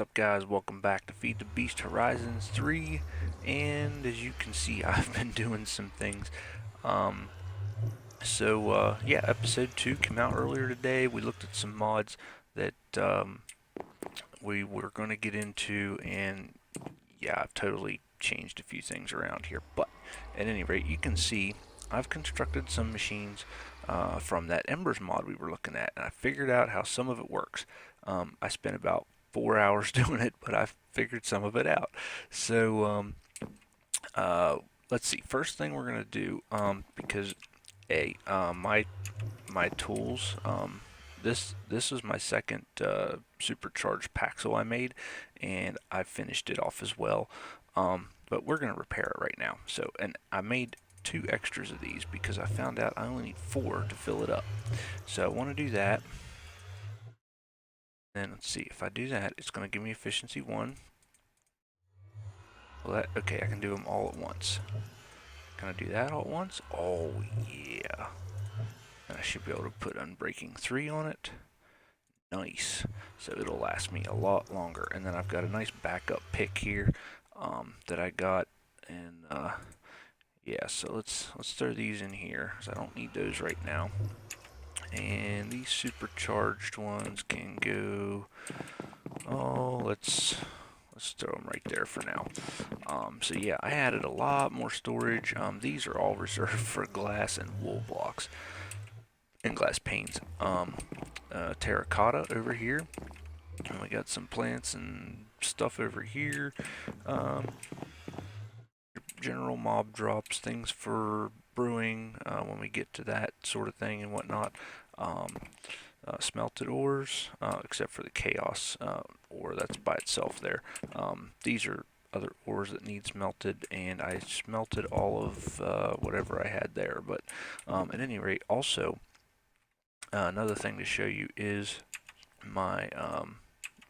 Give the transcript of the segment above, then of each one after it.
up, guys? Welcome back to FTB Horizons 3, and as you can see, I've been doing some things. Um, yeah, episode 2 came out earlier today. We looked at some mods that we were going to get into, and yeah, I've totally changed a few things around here. But at any rate, you can see I've constructed some machines from that Embers mod we were looking at, and I figured out how some of it works. I spent about 4 hours doing it, but I figured some of it out. So let's see. First thing we're gonna do, because my tools, this was my second supercharged Paxel I made, and I finished it off as well. But we're gonna repair it right now. So, and I made 2 extras of these because I found out I only need 4 to fill it up. So I want to do that. Then let's see, if I do that, it's going to give me efficiency 1. Well, okay, I can do them all at once. Can I do that all at once? Oh, yeah. And I should be able to put unbreaking 3 on it. Nice. So it'll last me a lot longer. And then I've got a nice backup pick here that I got. And yeah, so let's throw these in here because I don't need those right now. And these supercharged ones can go. Oh, let's throw them right there for now. So yeah, I added a lot more storage. These are all reserved for glass and wool blocks and glass panes. Terracotta over here. And we got some plants and stuff over here. General mob drops, things for brewing when we get to that sort of thing and whatnot. Smelted ores, except for the chaos ore that's by itself there. These are other ores that need smelted, and I smelted all of whatever I had there. But at any rate, also another thing to show you is my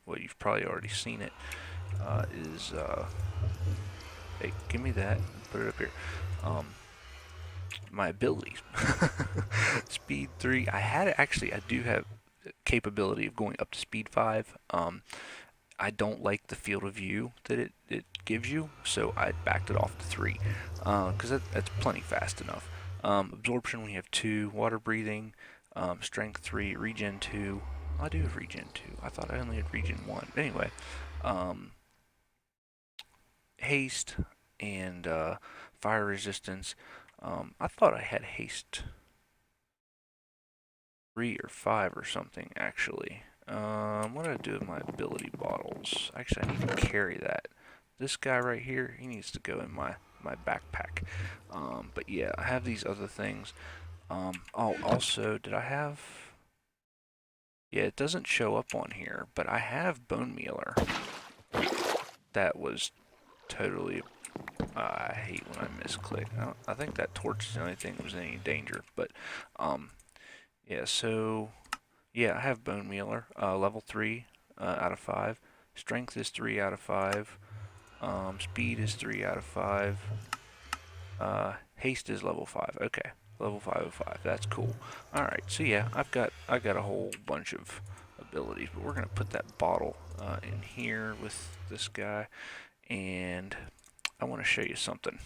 well, you've probably already seen it. Hey, give me that. Put it up here. My abilities. Speed 3. I do have capability of going up to speed 5. I don't like the field of view that it gives you, so I backed it off to 3 because that's plenty fast enough. Absorption, we have 2. Water breathing, strength 3, regen 2. I do have regen 2. I thought I only had regen 1. Anyway, haste and fire resistance. I thought I had haste 3 or 5 or something, actually. What did I do with my ability bottles? Actually, I need to carry that. This guy right here, he needs to go in my backpack. But yeah, I have these other things. Oh, also, did I have... Yeah, it doesn't show up on here, but I have bone mealer. That was totally... I hate when I misclick. I think that torch is the only thing that was in any danger, but yeah, so yeah, I have bone mealer, level 3 out of 5. Strength is 3 out of 5. Speed is 3 out of 5. Haste is level 5. Okay, level 505. That's cool. All right, so yeah, I got a whole bunch of abilities, but we're gonna put that bottle in here with this guy, and I want to show you something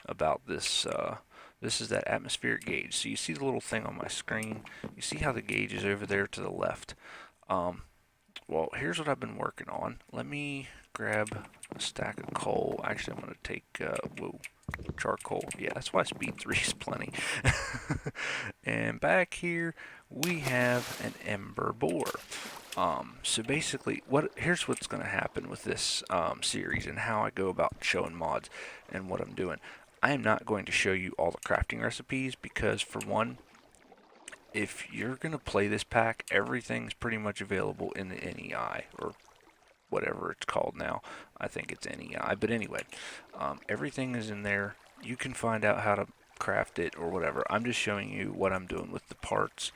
about this. This is that atmospheric gauge. So you see the little thing on my screen. You see how the gauge is over there to the left. Well, here's what I've been working on. Let me grab a stack of coal. Actually, I'm going to take charcoal. Yeah, that's why speed 3 is plenty. And back here we have an ember borer. So basically, here's what's going to happen with this series and how I go about showing mods and what I'm doing. I am not going to show you all the crafting recipes because, for one, if you're going to play this pack, everything's pretty much available in the NEI, or whatever it's called now. I think it's NEI, but anyway, everything is in there. You can find out how to craft it or whatever. I'm just showing you what I'm doing with the parts.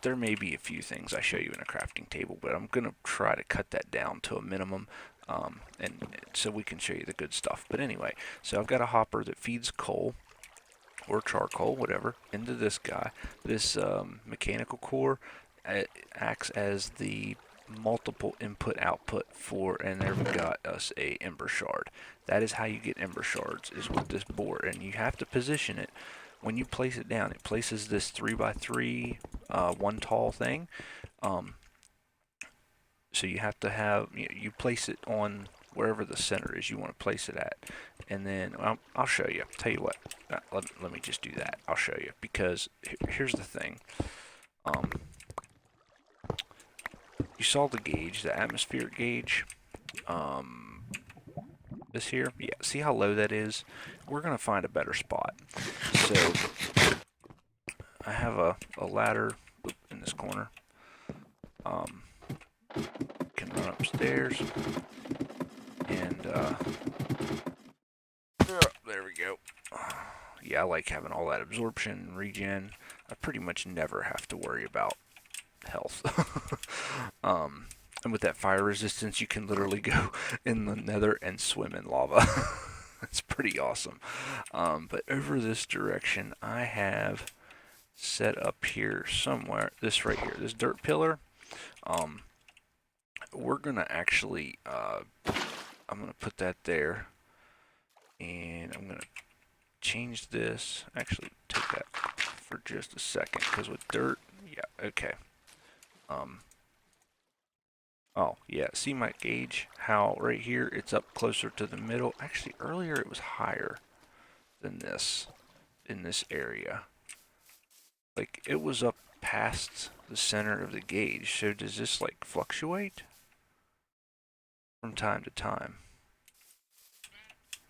There may be a few things I show you in a crafting table, but I'm going to try to cut that down to a minimum, and so we can show you the good stuff. But anyway, so I've got a hopper that feeds coal, or charcoal, whatever, into this guy. This mechanical core acts as the multiple input output for, and there we got us a ember shard. That is how you get ember shards, is with this board, and you have to position it. When you place it down, it places this 3x3 one tall thing. So you have to have, you place it on wherever the center is you want to place it at, and then I'll show you. Tell you what, let me just do that. I'll show you, because here's the thing. You saw the gauge, the atmospheric gauge. This here, yeah. See how low that is? We're gonna find a better spot. So I have a ladder in this corner. Can run upstairs, and there we go. Yeah, I like having all that absorption and regen. I pretty much never have to worry about health. And with that fire resistance, you can literally go in the nether and swim in lava. It's pretty awesome. But over this direction, I have set up here somewhere, this right here, this dirt pillar. We're gonna actually, I'm gonna put that there, and I'm gonna change this. Actually, take that for just a second, because with dirt, yeah, okay. Oh, yeah, see my gauge? How right here it's up closer to the middle. Actually, earlier it was higher than this in this area. Like, it was up past the center of the gauge. So does this, like, fluctuate from time to time?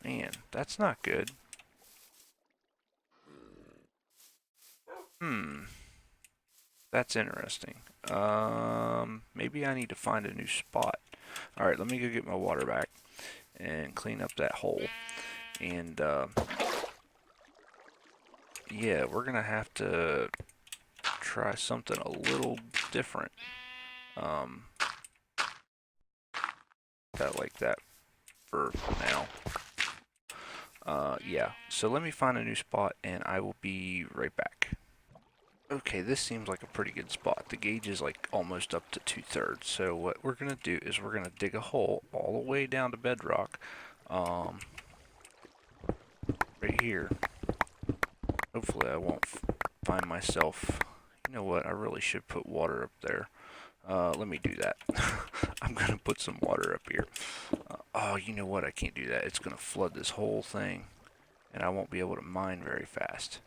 Man, that's not good. That's interesting. Maybe I need to find a new spot. Alright, let me go get my water back and clean up that hole. And, yeah, we're gonna have to try something a little different. That like that for now. Yeah, so let me find a new spot and I will be right back. Okay, this seems like a pretty good spot. The gauge is like almost up to 2/3. So what we're gonna do is we're gonna dig a hole all the way down to bedrock, right here. Hopefully I won't find myself. You know what? I really should put water up there. Let me do that. I'm gonna put some water up here. Oh, you know what? I can't do that. It's gonna flood this whole thing, and I won't be able to mine very fast.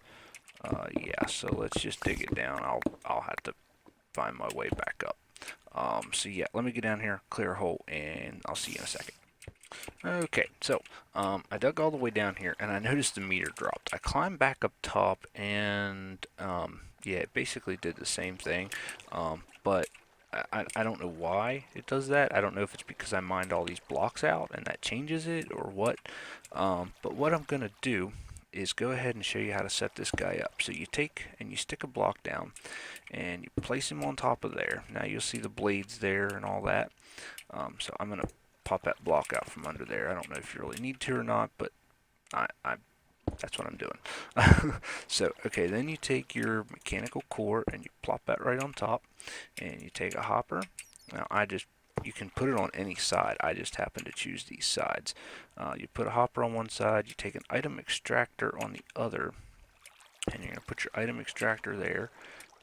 Yeah, so let's just dig it down. I'll have to find my way back up. So yeah, let me get down here, clear a hole, and I'll see you in a second. Okay, so I dug all the way down here, and I noticed the meter dropped. I climbed back up top, and yeah, it basically did the same thing, but I don't know why it does that. I don't know if it's because I mined all these blocks out, and that changes it, or what. But what I'm going to do is go ahead and show you how to set this guy up. So you take and you stick a block down and you place him on top of there. Now you'll see the blades there and all that. So I'm going to pop that block out from under there. I don't know if you really need to or not, but that's what I'm doing. So, okay, then you take your mechanical core and you plop that right on top, and you take a hopper. Now you can put it on any side. I just happen to choose these sides. You put a hopper on one side, you take an item extractor on the other, and you're going to put your item extractor there,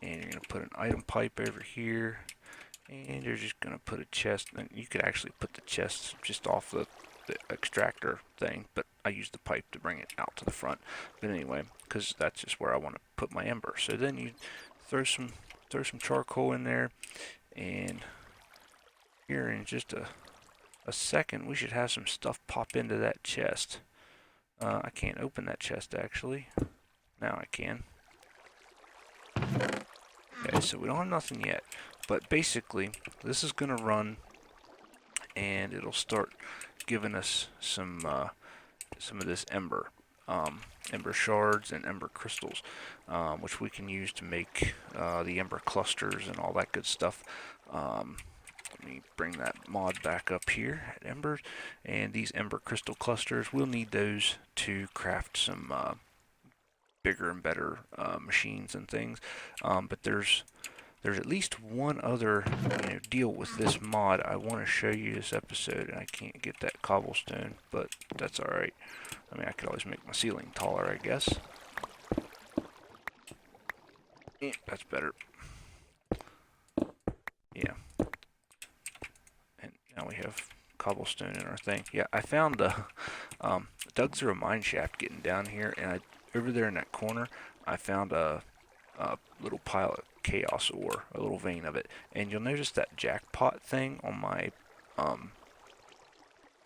and you're going to put an item pipe over here, and you're just going to put a chest. And you could actually put the chest just off the extractor thing, but I use the pipe to bring it out to the front. But anyway, because that's just where I want to put my ember. So then you throw some charcoal in there, and here in just a second we should have some stuff pop into that chest. I can't open that chest actually. Now I can. Okay, so we don't have nothing yet, but basically this is gonna run, and it'll start giving us some of this ember shards and ember crystals, which we can use to make the ember clusters and all that good stuff. Let me bring that mod back up here at Embers, and these ember crystal clusters, we'll need those to craft some bigger and better machines and things. But there's there's at least one other deal with this mod I want to show you this episode, and I can't get that cobblestone, but that's alright. I mean, I could always make my ceiling taller, I guess. Yeah, that's better. Yeah. And now we have cobblestone in our thing. Yeah, I found dug through a mine shaft getting down here, and over there in that corner, I found a little pile of chaos ore, a little vein of it. And you'll notice that jackpot thing on my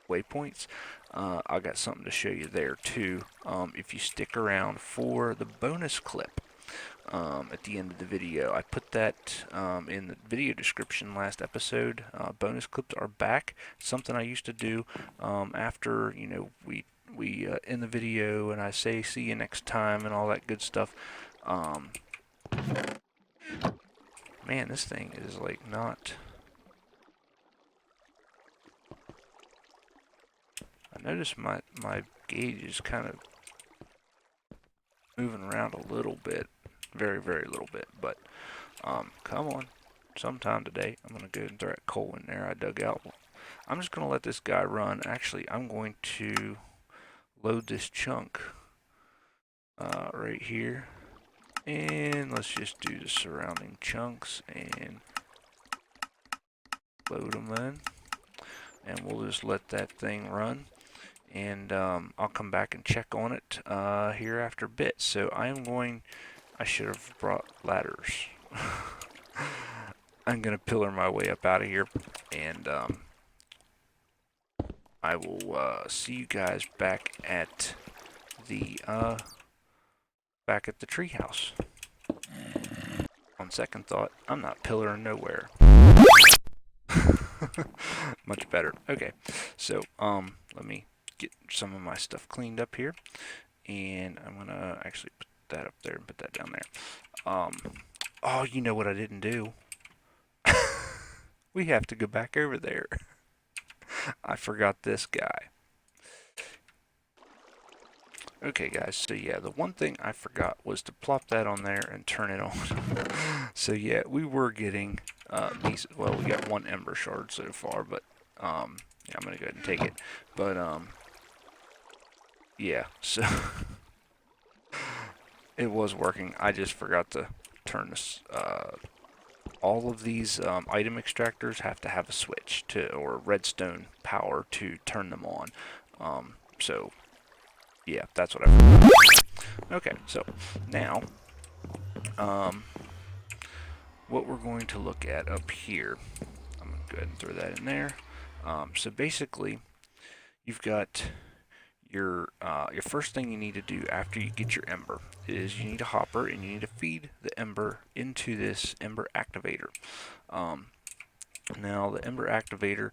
waypoints. I got something to show you there too. If you stick around for the bonus clip at the end of the video, I put that in the video description last episode. Bonus clips are back. Something I used to do after we end the video and I say see you next time and all that good stuff. Man, this thing is like not. I noticed my gauge is kind of moving around a little bit, very little bit, but come on, sometime today I'm gonna go and throw that coal in there I dug out. I'm just gonna let this guy run. Actually, I'm going to load this chunk right here, and let's just do the surrounding chunks and load them in, and we'll just let that thing run. And I'll come back and check on it here after a bit. So I should have brought ladders. I'm gonna pillar my way up out of here, and I will see you guys back at the treehouse. On second thought, I'm not pillaring nowhere. Much better. Okay, so let me get some of my stuff cleaned up here, and I'm gonna actually put that up there and put that down there. Oh, you know what I didn't do? We have to go back over there. I forgot this guy. Okay guys, so yeah, the one thing I forgot was to plop that on there and turn it on. So yeah, we were getting these, well, we got one ember shard so far, but yeah, I'm gonna go ahead and take it. But yeah, so it was working. I just forgot to turn this. All of these item extractors have to have a switch or redstone power to turn them on. So yeah, that's what I forgot. Okay, so now what we're going to look at up here, I'm going to go ahead and throw that in there. So basically, you've got your first thing you need to do after you get your ember is you need a hopper, and you need to feed the ember into this ember activator. Now the ember activator,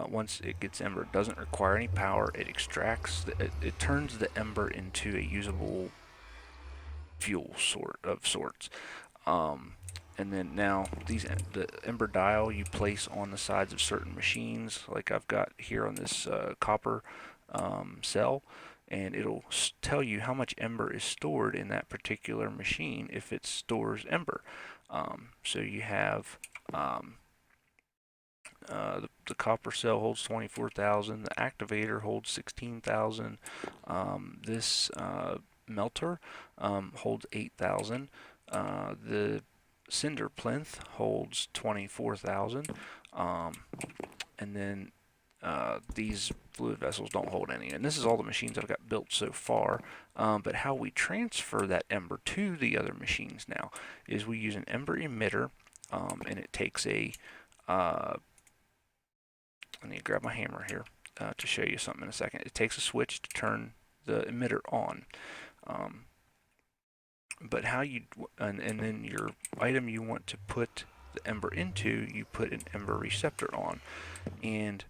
once it gets ember, it doesn't require any power. It extracts, it turns the ember into a usable fuel of sorts. And then now the ember dial you place on the sides of certain machines, like I've got here on this copper cell, and it'll tell you how much ember is stored in that particular machine if it stores ember. So you have the copper cell holds 24,000, the activator holds 16,000, this melter holds 8,000, the cinder plinth holds 24,000, and then these fluid vessels don't hold any. And this is all the machines I've got built so far. But how we transfer that ember to the other machines now is we use an ember emitter, and it takes a I need to grab my hammer here to show you something in a second. It takes a switch to turn the emitter on. But how you, and then your item you want to put the ember into, you put an ember receptor on. And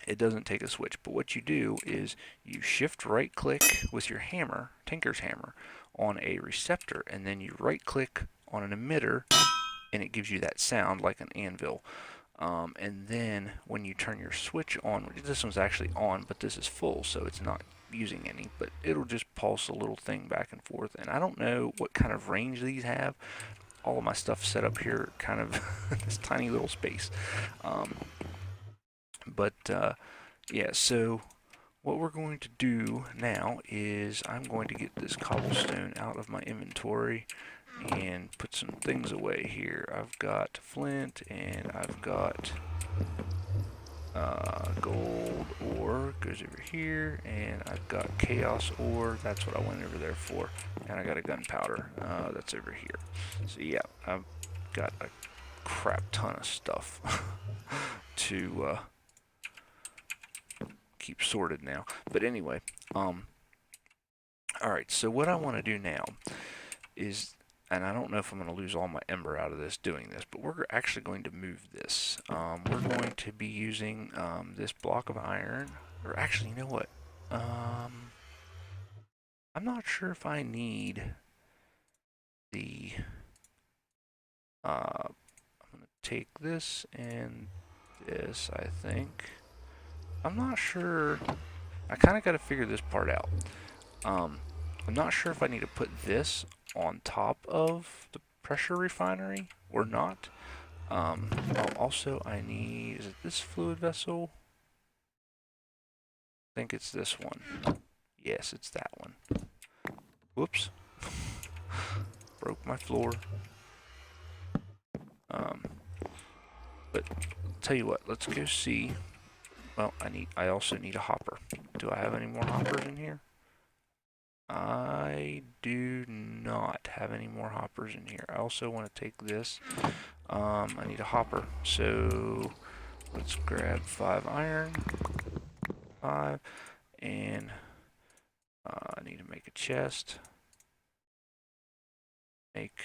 it doesn't take a switch, but what you do is you shift right click with your hammer, Tinker's hammer, on a receptor, and then you right click on an emitter, and it gives you that sound like an anvil. And then when you turn your switch on, this one's actually on, but this is full, so it's not using any, but it'll just pulse a little thing back and forth. And I don't know what kind of range these have. all of my stuff set up here, kind of this tiny little space. Yeah, so what we're going to do now is I'm going to get this cobblestone out of my inventory and put some things away here. I've got flint and I've got gold ore goes over here, and I've got chaos ore, that's what I went over there for, and I got a gunpowder that's over here. So yeah, I've got a crap ton of stuff to keep sorted now. But anyway, alright, so what I want to do now is, and I don't know if I'm going to lose all my ember out of this doing this, but we're actually going to move this. We're going to be using this block of iron, or actually, you know what? I'm not sure if I need the, I'm going to take this and this, I think. I'm not sure. I kind of got to figure this part out. I'm not sure if I need to put this on top of the pressure refinery or not. Also, I need, is it this fluid vessel? I think it's this one. Yes, it's that one. Whoops. Broke my floor. But tell you what, let's go see. Well, I also need a hopper. Do I have any more hoppers in here? I do not have any more hoppers in here. I also want to take this. I need a hopper. So let's grab 5 iron. 5. And I need to make a chest. Make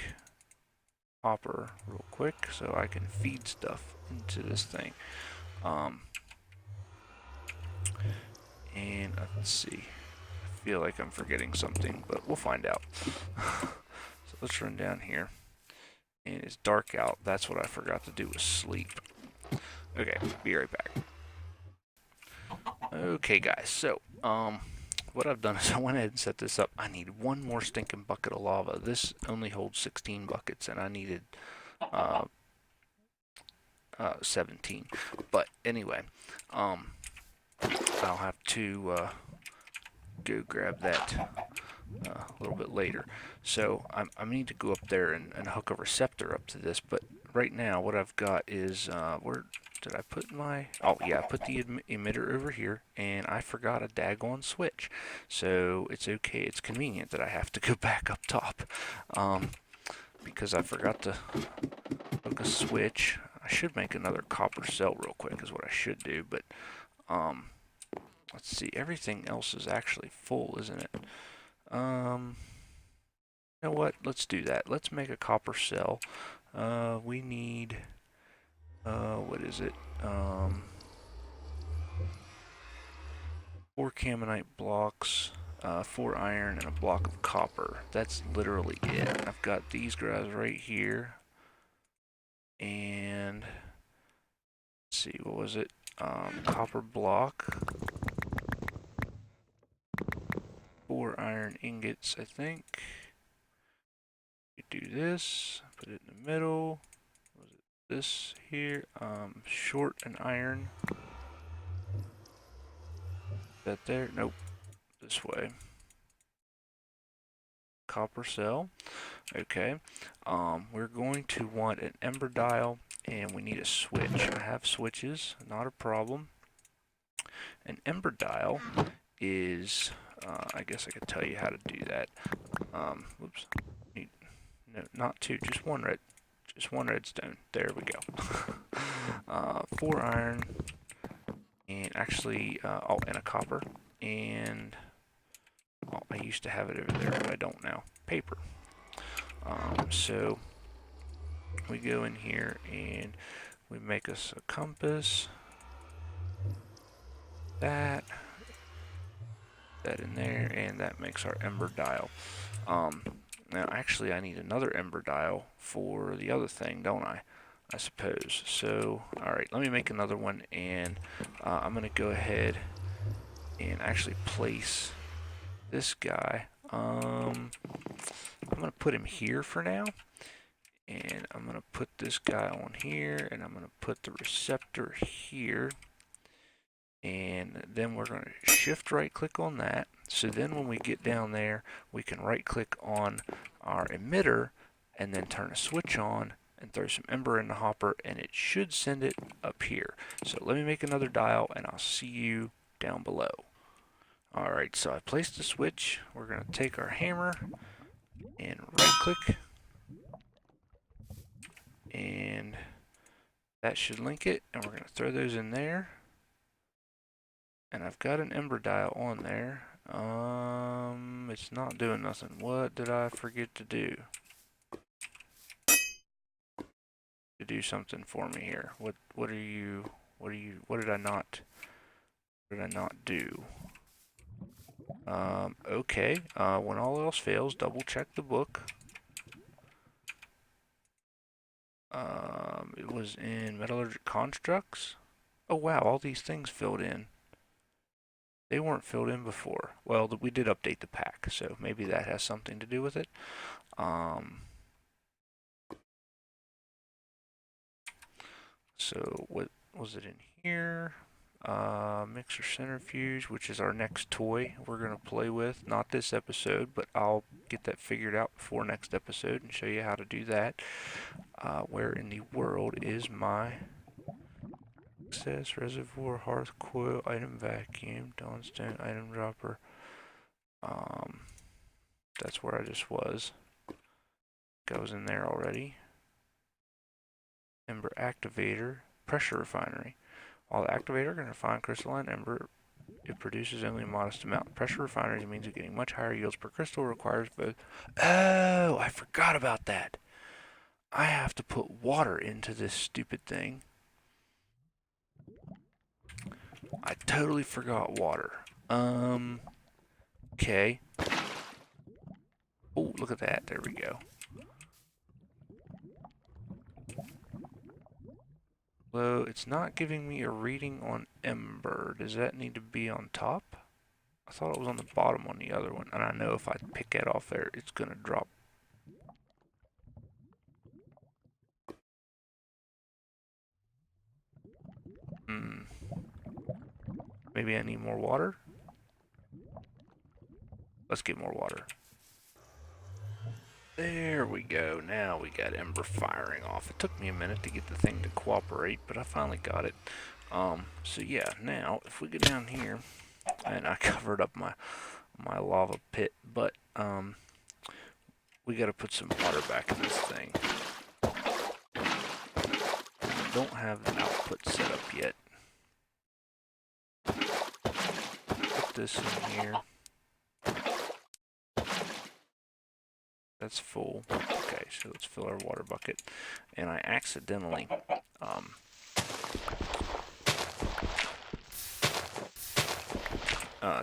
hopper real quick so I can feed stuff into this thing. And let's see. I feel like I'm forgetting something, but we'll find out. So let's run down here. And it's dark out. That's what I forgot to do, was sleep. Okay, be right back. Okay, guys, so what I've done is I went ahead and set this up. I need one more stinking bucket of lava. This only holds 16 buckets, and I needed 17. But anyway, I'll have to go grab that a little bit later. So I need to go up there and hook a receptor up to this. But right now, what I've got is where did I put my? Oh yeah, I put the emitter over here, and I forgot a daggone switch. So it's okay. It's convenient that I have to go back up top because I forgot to hook a switch. I should make another copper cell real quick, is what I should do. But let's see. Everything else is actually full, isn't it? You know what? Let's do that. Let's make a copper cell. We need, what is it? 4 caminite blocks, 4 iron, and a block of copper. That's literally it. I've got these guys right here. And, let's see, what was it? Copper block. 4 iron ingots, I think. You do this, put it in the middle. Was it this here? Short and iron. Is that there? Nope. This way. Copper cell. Okay. We're going to want an ember dial, and we need a switch. I have switches, not a problem. An ember dial is, I guess I could tell you how to do that. Whoops. No, not 2, just 1 red. Just 1 redstone. There we go. 4 iron, and actually, and a copper, and I used to have it over there, but I don't now. Paper. So we go in here and we make us a compass. That in there, and that makes our ember dial. Now, actually, I need another ember dial for the other thing, don't I? I suppose. So, alright, let me make another one, and I'm going to go ahead and actually place this guy. I'm going to put him here for now, And I'm going to put this guy on here, and I'm going to put the receptor here. And then we're going to shift right click on that. So then when we get down there, we can right click on our emitter and then turn a switch on and throw some ember in the hopper, and it should send it up here. So let me make another dial, and I'll see you down below. Alright, so I placed the switch. We're going to take our hammer and right click, and that should link it, and we're going to throw those in there. And I've got an ember dial on there. It's not doing nothing. What did I forget to do? To do something for me here. What did I not do? Okay. When all else fails, double check the book. It was in metallurgic constructs. Oh wow, all these things filled in. They weren't filled in before. Well, we did update the pack, so maybe that has something to do with it. So what was it in here? Mixer centrifuge, which is our next toy we're going to play with. Not this episode, but I'll get that figured out before next episode and show you how to do that. Where in the world is my access reservoir, hearth coil, item vacuum, dawnstone, item dropper? That's where I just was. Goes in there already. Ember activator, pressure refinery. While the activator can refine crystalline ember, it produces only a modest amount. Pressure refinery means that getting much higher yields per crystal requires both. Oh, I forgot about that. I have to put water into this stupid thing. I totally forgot water. Okay. Oh, look at that. There we go. Well, it's not giving me a reading on Ember. Does that need to be on top? I thought it was on the bottom on the other one. And I know if I pick it off there, it's going to drop. Maybe I need more water? Let's get more water. There we go. Now we got Ember firing off. It took me a minute to get the thing to cooperate, but I finally got it. So yeah, now if we go down here, and I covered up my lava pit, but we got to put some water back in this thing. I don't have the output set up yet. Put this in here. That's full. Okay, so let's fill our water bucket. And I accidentally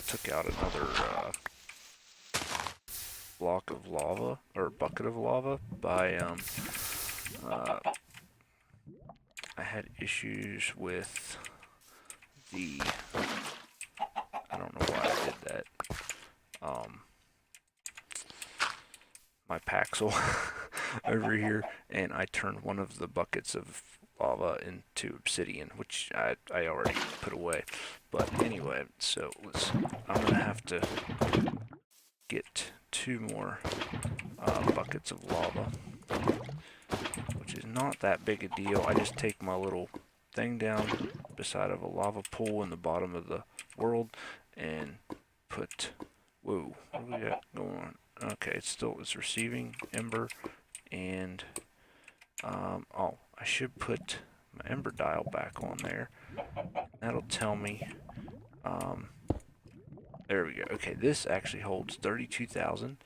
took out another block of lava, or bucket of lava, by I had issues with the, I don't know why I did that, my Paxel over here, and I turned one of the buckets of lava into obsidian, which I already put away. But anyway, so I'm gonna have to get 2 more buckets of lava, which is not that big a deal. I just take my little thing down beside of a lava pool in the bottom of the world and put, whoa, what do we got going on? Okay, it's receiving ember, and oh, I should put my ember dial back on there. That'll tell me, there we go. Okay, this actually holds 32,000.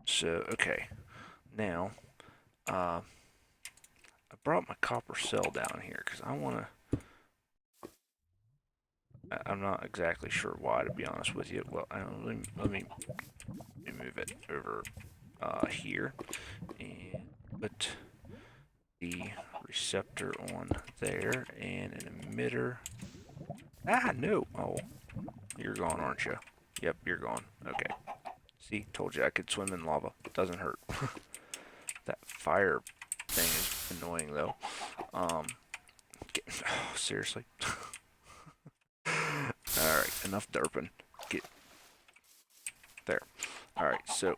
So, okay, now, I brought my copper cell down here because I want to, I'm not exactly sure why, to be honest with you. Well, let me move it over here and put the receptor on there and an emitter. Ah, no. Oh, you're gone, aren't you? Yep, you're gone. Okay. See, told you I could swim in lava. Doesn't hurt. That fire thing is annoying though. Oh, seriously. Alright, enough derping. Get there. Alright, so,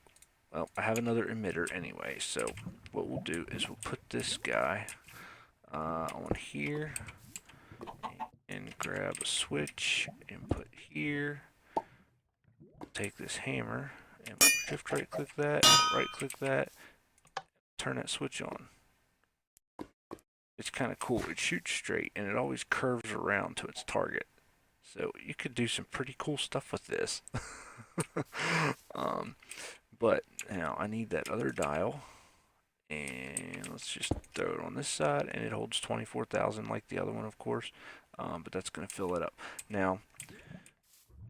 well, I have another emitter anyway, so what we'll do is we'll put this guy on here and grab a switch and put here. Take this hammer and shift right click that, turn that switch on. It's kind of cool. It shoots straight and it always curves around to its target. So you could do some pretty cool stuff with this. But now I need that other dial, and let's just throw it on this side, and it holds 24,000 like the other one, of course. But that's going to fill it up. Now,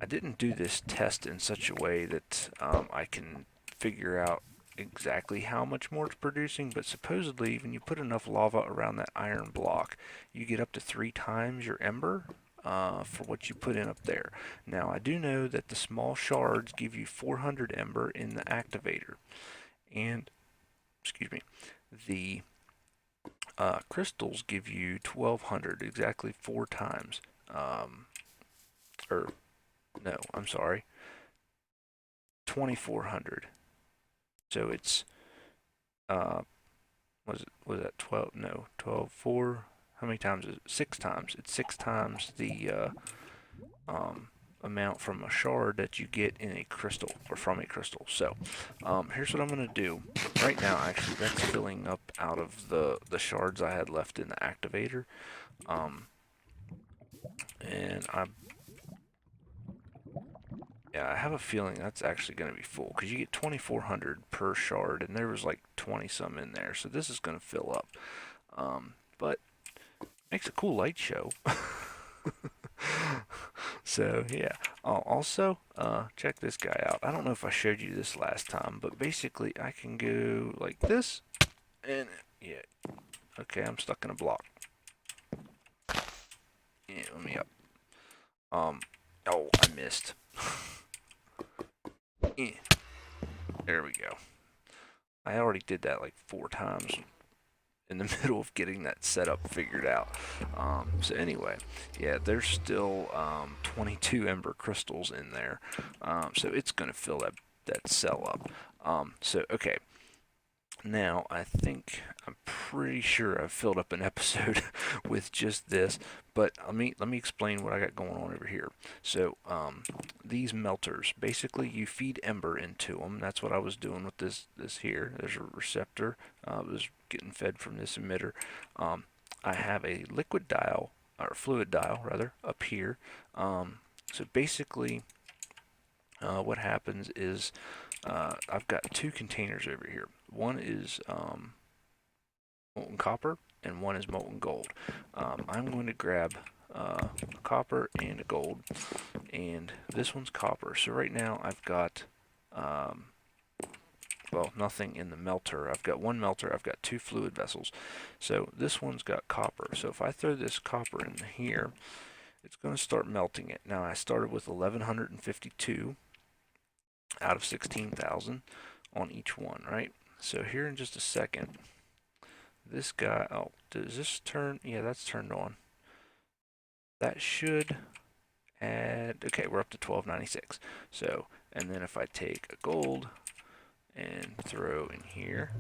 I didn't do this test in such a way that I can figure out exactly how much more it's producing, but supposedly when you put enough lava around that iron block, you get up to 3 times your ember for what you put in up there. Now, I do know that the small shards give you 400 ember in the activator, and, excuse me, the crystals give you 1200, exactly 4 times. Or, no, I'm sorry, 2400. So it's, was that 12? No, 12, 4. How many times is it? 6 times. It's 6 times the amount from a shard that you get in a crystal, or from a crystal. So, here's what I'm going to do. Right now, actually, that's filling up out of the shards I had left in the activator. And I have a feeling that's actually going to be full, because you get 2400 per shard, and there was like 20 some in there, so this is going to fill up. But makes a cool light show. So yeah. Also, check this guy out. I don't know if I showed you this last time, but basically I can go like this, and yeah. Okay, I'm stuck in a block. Yeah, let me up. Oh, I missed. There we go. I already did that like 4 times in the middle of getting that setup figured out. So anyway, yeah, there's still 22 ember crystals in there. So it's going to fill that cell up. So okay, now I think I'm pretty sure I've filled up an episode with just this, but let me explain what I got going on over here. So these melters, basically you feed ember into them. That's what I was doing with this here. There's a receptor. It was getting fed from this emitter. I have a liquid dial, or fluid dial rather, up here. So basically what happens is I've got 2 containers over here. One is molten copper and one is molten gold. I'm going to grab a copper and a gold, and this one's copper. So right now I've got well, nothing in the melter. I've got 1 melter, I've got 2 fluid vessels. So this one's got copper. So if I throw this copper in here, it's going to start melting it. Now I started with 1152 out of 16,000 on each one, right? So here in just a second, this guy, oh, does this turn? Yeah, that's turned on. That should add, okay, we're up to 1296. So, and then if I take a gold and throw in here,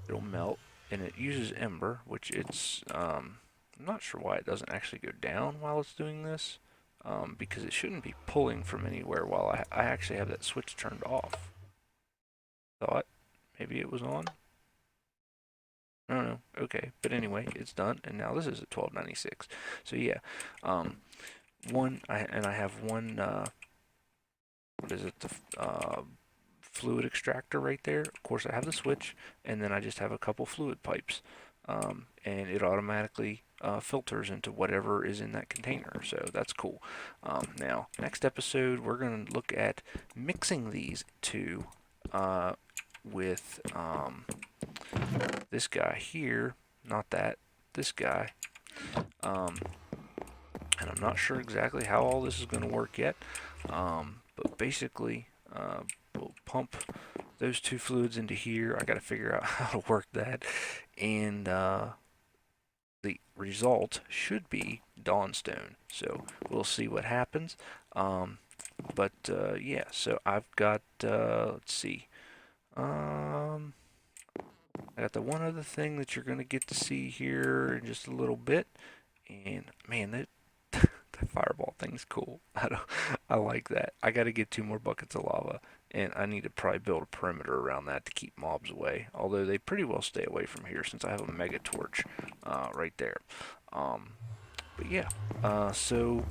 it'll melt, and it uses ember, which it's, I'm not sure why it doesn't actually go down while it's doing this, because it shouldn't be pulling from anywhere while I actually have that switch turned off. Thought maybe it was on. I don't know. Okay, but anyway, it's done, and now this is at 1296. So yeah, I have one. What is it? The fluid extractor right there. Of course, I have the switch, and then I just have a couple fluid pipes, and it automatically filters into whatever is in that container. So that's cool. Now, next episode, we're going to look at mixing these two with this guy here, not that, this guy. And I'm not sure exactly how all this is going to work yet, but basically we'll pump those two fluids into here. I got to figure out how to work that, and the result should be dawnstone. So we'll see what happens. But yeah, so I've got let's see. I got the one other thing that you're gonna get to see here in just a little bit, and man, that that fireball thing's cool. I like that. I got to get 2 more buckets of lava, and I need to probably build a perimeter around that to keep mobs away. Although they pretty well stay away from here since I have a mega torch right there. But yeah, so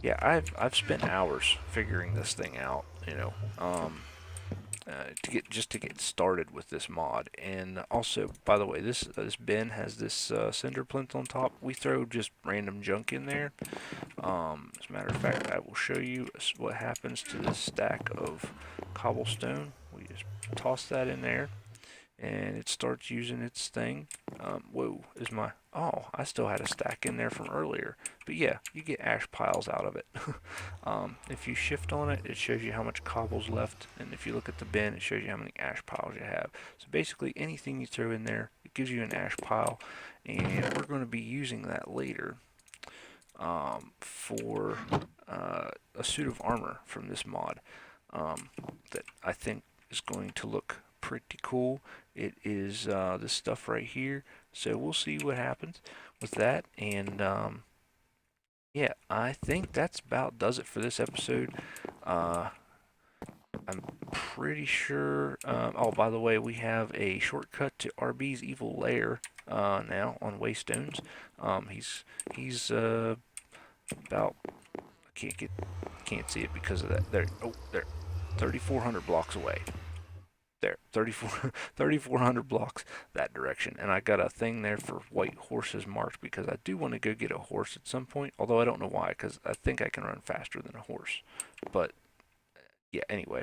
yeah, I've spent hours figuring this thing out. To get started with this mod. And also, by the way, this bin has this cinder plinth on top. We throw just random junk in there. As a matter of fact, I will show you what happens to this stack of cobblestone. We just toss that in there, and it starts using its thing. Whoa, oh, I still had a stack in there from earlier. But yeah, you get ash piles out of it. If you shift on it, it shows you how much cobble's left, and if you look at the bin, it shows you how many ash piles you have. So basically, anything you throw in there, it gives you an ash pile, and we're going to be using that later for a suit of armor from this mod that I think is going to look pretty cool. It is this stuff right here, so we'll see what happens with that. And yeah, I think that's about does it for this episode. I'm pretty sure. Oh, by the way, we have a shortcut to RB's evil lair now on Waystones. He's about, can't see it because of that. There, oh, there, 3,400 blocks away. There, 3,400 blocks that direction. And I got a thing there for white horses marked because I do want to go get a horse at some point. Although I don't know why, because I think I can run faster than a horse. But yeah, anyway.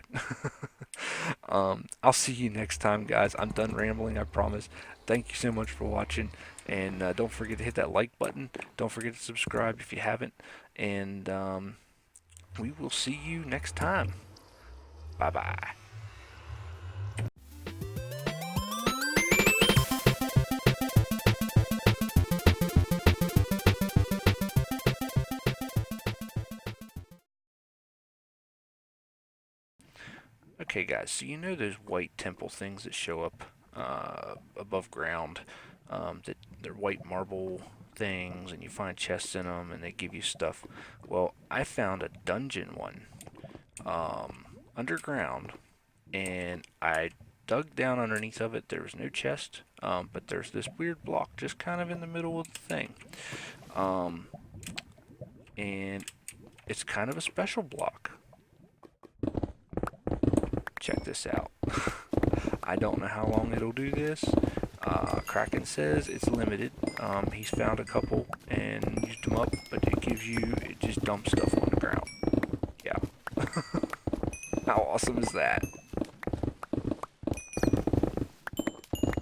I'll see you next time, guys. I'm done rambling, I promise. Thank you so much for watching. And don't forget to hit that like button. Don't forget to subscribe if you haven't. And we will see you next time. Bye-bye. Okay, guys, so you know those white temple things that show up above ground? That they're white marble things, and you find chests in them, and they give you stuff. Well, I found a dungeon one underground, and I dug down underneath of it. There was no chest, but there's this weird block just kind of in the middle of the thing. And it's kind of a special block. Check this out. I don't know how long it'll do this. Kraken says it's limited. He's found a couple and used them up, but it just dumps stuff on the ground. Yeah. How awesome is that?